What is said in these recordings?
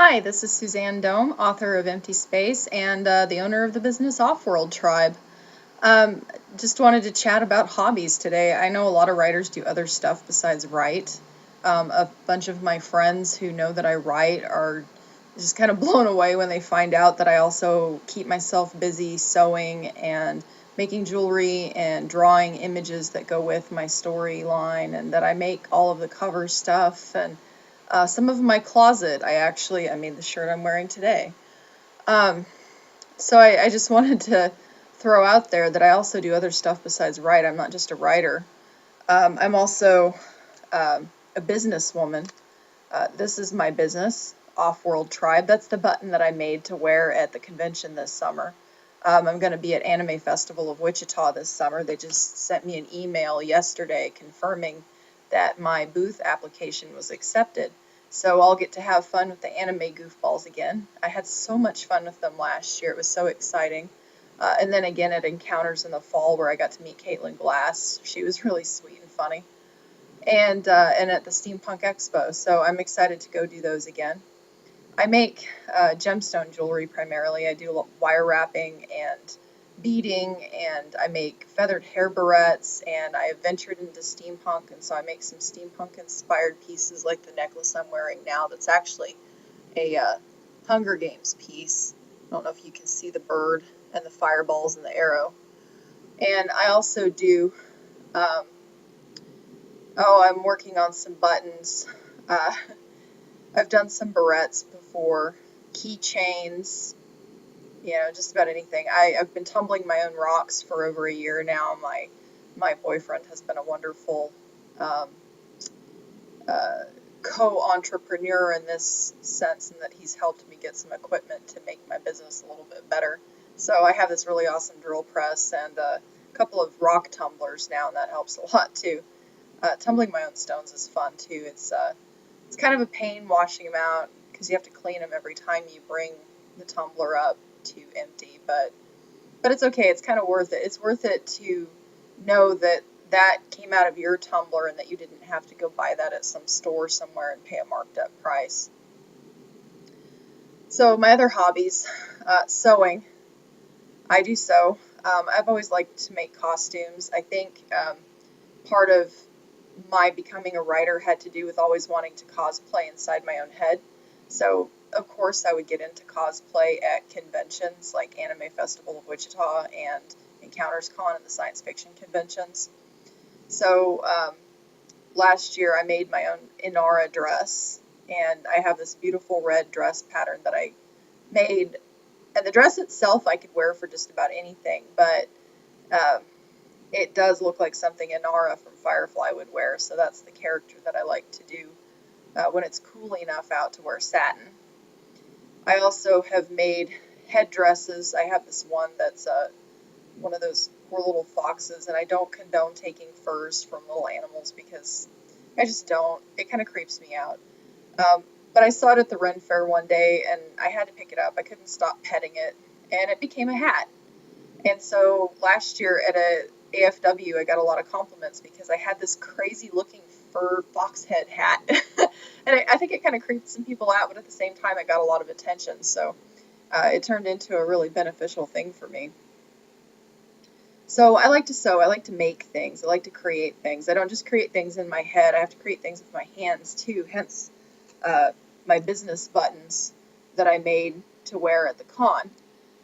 Hi, this is Suzanne Dome, author of Empty Space and the owner of the business Offworld Tribe. Um, just wanted to chat about hobbies today. I know a lot of writers do other stuff besides write. A bunch of my friends who know that I write are just kind of blown away when they find out that I also keep myself busy sewing and making jewelry and drawing images that go with my storyline, and that I make all of the cover stuff and some of my closet. I made the shirt I'm wearing today. Um, so I just wanted to throw out there that I also do other stuff besides write. I'm not just a writer. I'm also a businesswoman. This is my business, Off-World Tribe. That's the button that I made to wear at the convention this summer. I'm going to be at Anime Festival of Wichita this summer. They just sent me an email yesterday confirming that my booth application was accepted. So I'll get to have fun with the anime goofballs again. I had so much fun with them last year. It was so exciting. And then again at Encounters in the fall where I got to meet Caitlin Glass. She was really sweet and funny. And at the Steampunk Expo. So I'm excited to go do those again. I make gemstone jewelry primarily. I do wire wrapping and beading, and I make feathered hair barrettes, and I have ventured into steampunk, and so I make some steampunk inspired pieces like the necklace I'm wearing now that's actually a Hunger Games piece. I don't know if you can see the bird and the fireballs and the arrow. And I also do, um, I'm working on some buttons. Uh, I've done some barrettes before, keychains, just about anything. I've been tumbling my own rocks for over a year now. My boyfriend has been a wonderful um, uh, co-entrepreneur in this sense, in that he's helped me get some equipment to make my business a little bit better. So I have this really awesome drill press and a couple of rock tumblers now, and that helps a lot too. Tumbling my own stones is fun too. It's kind of a pain washing them out because you have to clean them every time you bring the tumbler up to empty, but it's okay. It's kind of worth it. It's worth it to know that that came out of your tumbler and that you didn't have to go buy that at some store somewhere and pay a marked up price. So my other hobbies, sewing. I do sew. I've always liked to make costumes. I think part of my becoming a writer had to do with always wanting to cosplay inside my own head. So, of course, I would get into cosplay at conventions like Anime Festival of Wichita and Encounters Con and the science fiction conventions. So, last year I made my own Inara dress, and I have this beautiful red dress pattern that I made. And the dress itself I could wear for just about anything, but um, it does look like something Inara from Firefly would wear, so that's the character that I like to do when it's cool enough out to wear satin. I also have made headdresses. I have this one that's one of those poor little foxes, and I don't condone taking furs from little animals because I just don't. It kind of creeps me out. But I saw it at the Ren Fair one day, and I had to pick it up. I couldn't stop petting it, and it became a hat. And so last year at a AFW, I got a lot of compliments because I had this crazy looking fur fox head hat. And I think it kind of creeped some people out, but at the same time, it got a lot of attention. So it turned into a really beneficial thing for me. So I like to sew. I like to make things. I like to create things. I don't just create things in my head. I have to create things with my hands too. Hence, uh, my business buttons that I made to wear at the con.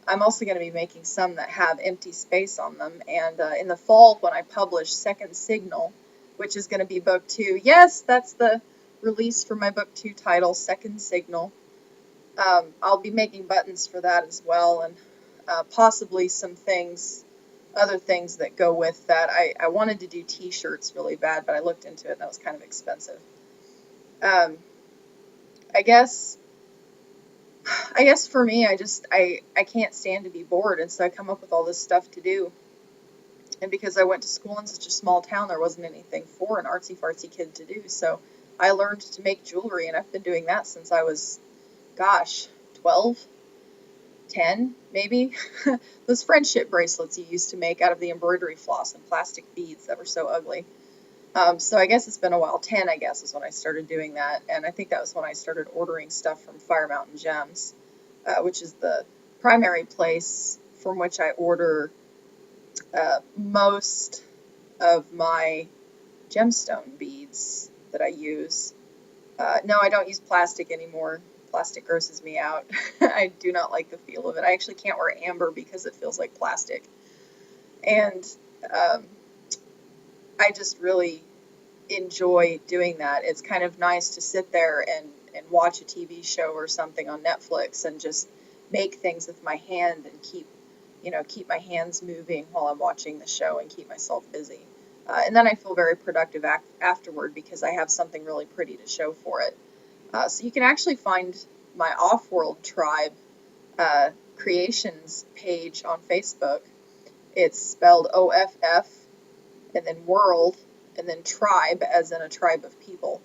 I'm also going to be making some that have empty space on them. And in the fall, when I publish Second Signal, which is going to be book two, yes, that's the release for my book two title, Second Signal. I'll be making buttons for that as well, and possibly some things, other things that go with that. I wanted to do t-shirts really bad, but I looked into it and that was kind of expensive. Um, I guess I guess for me, I can't stand to be bored, and so I come up with all this stuff to do. And because I went to school in such a small town, there wasn't anything for an artsy fartsy kid to do. So I learned to make jewelry, and I've been doing that since I was, gosh, 12, 10, maybe. Those friendship bracelets you used to make out of the embroidery floss and plastic beads that were so ugly. So I guess it's been a while. 10, I guess, is when I started doing that. And I think that was when I started ordering stuff from Fire Mountain Gems, which is the primary place from which I order most of my gemstone beads that I use. No, I don't use plastic anymore. Plastic grosses me out. I do not like the feel of it. I actually can't wear amber because it feels like plastic. And um, I just really enjoy doing that. It's kind of nice to sit there and watch a TV show or something on Netflix and just make things with my hand and keep my hands moving while I'm watching the show and keep myself busy. And then I feel very productive afterward because I have something really pretty to show for it. So you can actually find my Off-World Tribe creations page on Facebook. It's spelled OFF and then world and then tribe as in a tribe of people.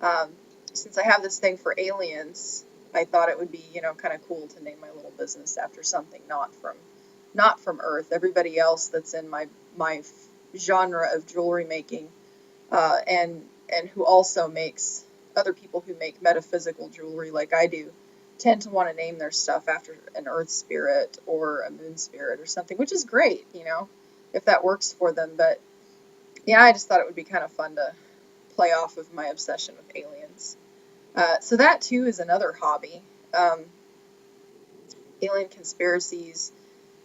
Um, since I have this thing for aliens, I thought it would be, kind of cool to name my little business after something not from Earth. Everybody else that's in my genre of jewelry making, and who also makes other people who make metaphysical jewelry like I do, tend to want to name their stuff after an Earth spirit or a moon spirit or something, which is great, if that works for them. But yeah, I just thought it would be kind of fun to play off of my obsession with aliens. So that too is another hobby. Um, Alien conspiracies,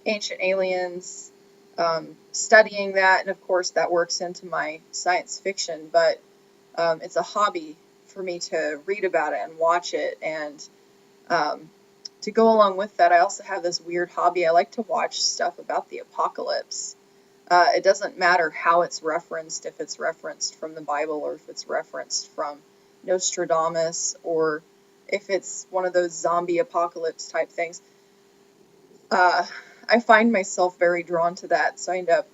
ancient aliens, studying that, and of course that works into my science fiction, but it's a hobby for me to read about it and watch it, and um, to go along with that, I also have this weird hobby. I like to watch stuff about the apocalypse. It doesn't matter how it's referenced, if it's referenced from the Bible or if it's referenced from Nostradamus or if it's one of those zombie apocalypse type things. Uh, I find myself very drawn to that, so I end up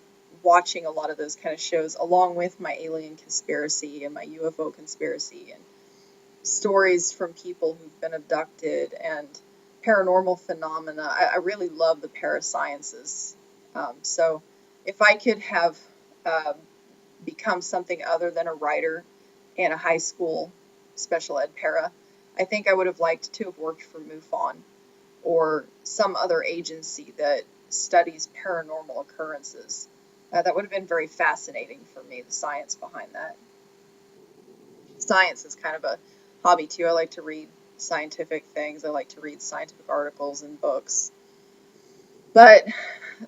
watching a lot of those kind of shows along with my alien conspiracy and my UFO conspiracy and stories from people who've been abducted and paranormal phenomena. I really love the parasciences. So if I could have uh, become something other than a writer and a high school special ed para, I think I would have liked to have worked for MUFON or some other agency that studies paranormal occurrences. That would have been very fascinating for me, the science behind that. Science is kind of a hobby too. I like to read scientific things. I like to read scientific articles and books. But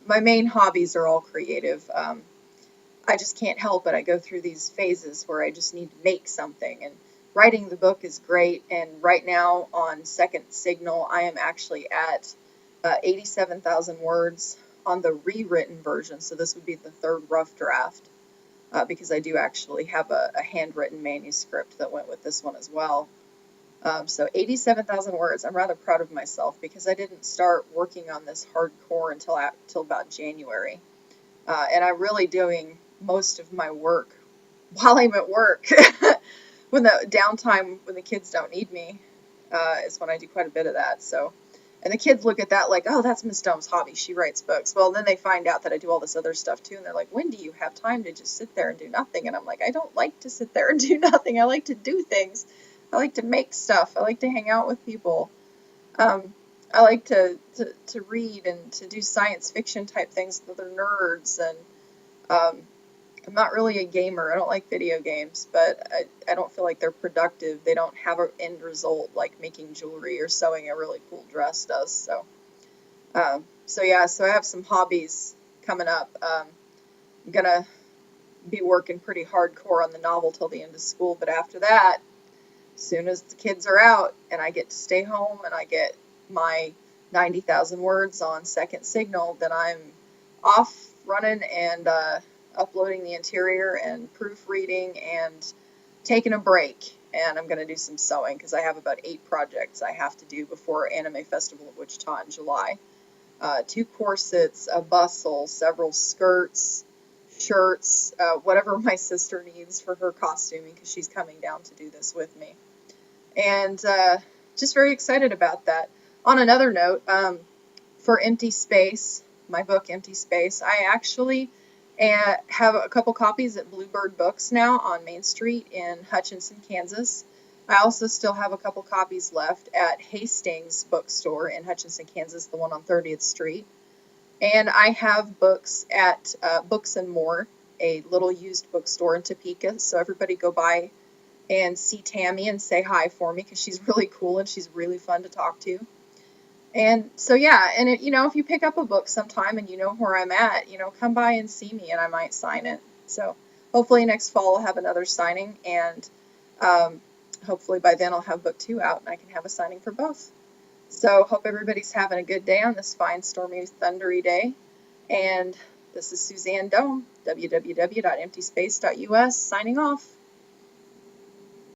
my main hobbies are all creative. I just can't help it. I go through these phases where I just need to make something. And writing the book is great. And right now on Second Signal, I am actually at 87,000 words on the rewritten version. So this would be the third rough draft. Because I do actually have a handwritten manuscript that went with this one as well. So 87,000 words. I'm rather proud of myself because I didn't start working on this hardcore until about January. And I'm really doing most of my work while I'm at work. When the downtime, when the kids don't need me, is when I do quite a bit of that. So, and the kids look at that like, oh, that's Miss Dome's hobby. She writes books. Well, then they find out that I do all this other stuff too, and they're like, when do you have time to just sit there and do nothing? And I'm like, I don't like to sit there and do nothing. I like to do things. I like to make stuff. I like to hang out with people. Um, I like to read and to do science fiction type things with other nerds. And um, I'm not really a gamer. I don't like video games, but I don't feel like they're productive. They don't have an end result like making jewelry or sewing a really cool dress does. So yeah, so I have some hobbies coming up. I'm gonna be working pretty hardcore on the novel till the end of school, but after that, as soon as the kids are out and I get to stay home and I get my 90,000 words on Second Signal, then I'm off running and uploading the interior and proofreading and taking a break. And I'm going to do some sewing because I have about 8 projects I have to do before Anime Festival of Wichita in July. 2 corsets, a bustle, several skirts, shirts, whatever my sister needs for her costuming because she's coming down to do this with me. And just very excited about that. On another note, for Empty Space, my book Empty Space, I actually and have a couple copies at Bluebird Books now on Main Street in Hutchinson, Kansas. I also still have a couple copies left at Hastings Bookstore in Hutchinson, Kansas, the one on 30th Street. And I have books at Books and More, a little used bookstore in Topeka. So everybody go by and see Tammy and say hi for me because she's really cool and she's really fun to talk to. And so yeah, and if you pick up a book sometime and you know where I'm at, come by and see me and I might sign it. So hopefully next fall I'll have another signing, and um, hopefully by then I'll have book 2 out and I can have a signing for both. So hope everybody's having a good day on this fine, stormy, thundery day. And this is Suzanne Dome, www.emptyspace.us, signing off.